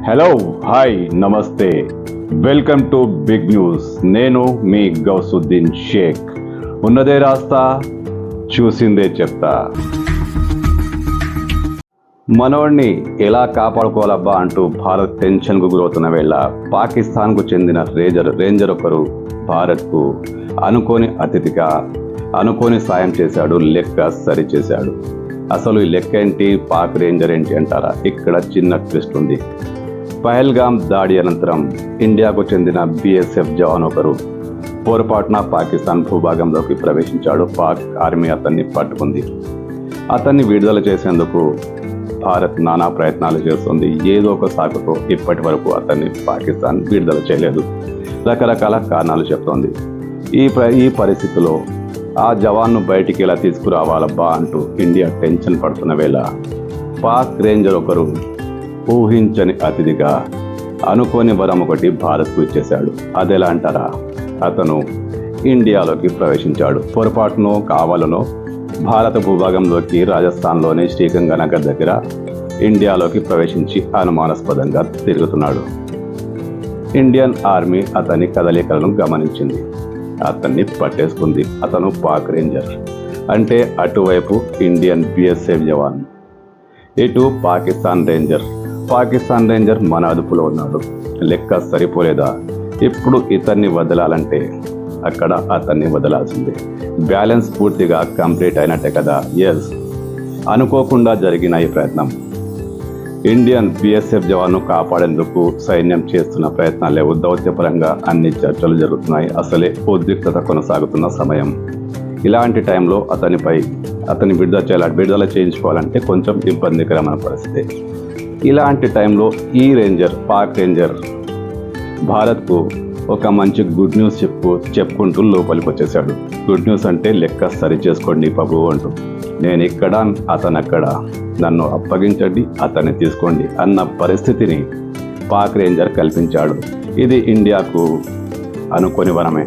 Hello hi నమస్తే welcome to big news. నేను మీ గౌసుద్దీన్ షేక్. ఉన్నదే రాస్తా, చూసిందే చెప్తా. మనోడిని ఎలా కాపాడుకోవాలబ్బా అంటూ భారత్ టెన్షన్కు గురవుతున్న వేళ పాకిస్తాన్కు చెందిన రేంజర్ ఒకరు భారత్కు అనుకోని అతిథిగా అనుకోని సాయం చేశాడు, లెక్క సరిచేశాడు. అసలు ఈ లెక్క ఏంటి, పాక్ రేంజర్ ఏంటి అంటారా? ఇక్కడ చిన్న ట్విస్ట్ ఉంది. పహల్గామ్ దాడి అనంతరం ఇండియాకు చెందిన BSF జవాన్ ఒకరు పొరపాటున పాకిస్తాన్ భూభాగంలోకి ప్రవేశించాడు. పాక్ ఆర్మీ అతన్ని పట్టుకుంది. అతన్ని విడుదల చేసేందుకు భారత్ నానా ప్రయత్నాలు చేస్తుంది. ఏదో ఒక సాకుతో ఇప్పటి వరకు అతన్ని పాకిస్తాన్ విడుదల చేయలేదు. రకరకాల కారణాలు చెప్తోంది. ఈ పరిస్థితిలో ఆ జవాన్ను బయటికి ఎలా తీసుకురావాలబ్బా అంటూ ఇండియా టెన్షన్ పడుతున్న వేళ పాక్ రేంజర్ ఒకరు ఊహించని అతిథిగా అనుకోని వరం ఒకటి భారత్కు ఇచ్చేశాడు. అదెలా అంటారా? అతను ఇండియాలోకి ప్రవేశించాడు. పొరపాటునో కావాలనో భారత భూభాగంలోకి రాజస్థాన్లోని శ్రీగంగానగర్ దగ్గర ఇండియాలోకి ప్రవేశించి అనుమానాస్పదంగా తిరుగుతున్నాడు. ఇండియన్ ఆర్మీ అతని కదలికలను గమనించింది. అతన్ని పట్టేసుకుంది. అతను పాక్ రేంజర్, అంటే అటువైపు ఇండియన్ BSF జవాన్, ఇటు పాకిస్తాన్ రేంజర్ మన అదుపులో ఉన్నాడు. లెక్క సరిపోలేదా? ఇప్పుడు ఇతన్ని వదలాలంటే అక్కడ అతన్ని వదలాల్సిందే. బ్యాలెన్స్ పూర్తిగా కంప్లీట్ అయినట్టే కదా. ఎస్, అనుకోకుండా జరిగిన ఈ ప్రయత్నం ఇండియన్ BSF జవాన్ను కాపాడేందుకు సైన్యం చేస్తున్న ప్రయత్నాలే. దౌత్యపరంగా అన్ని చర్చలు జరుగుతున్నాయి. అసలే ఉద్రిక్తత కొనసాగుతున్న సమయం. ఇలాంటి టైంలో అతన్ని విడుదల చేయించుకోవాలంటే కొంచెం ఇబ్బందికరమైన పరిస్థితి. ఇలాంటి టైంలో ఈ పాక్ రేంజర్ భారత్కు ఒక మంచి గుడ్ న్యూస్ చెప్పుకుంటూ లోపలికి వచ్చేసాడు. గుడ్ న్యూస్ అంటే లెక్క సరి చేసుకోండి బాబు అంటూ, నేను ఇక్కడ అతను అక్కడ, నన్ను అప్పగించండి అతన్ని తీసుకోండి అన్న పరిస్థితిని పాక్ రేంజర్ కల్పించాడు. ఇది ఇండియాకు అనుకోని వరమే.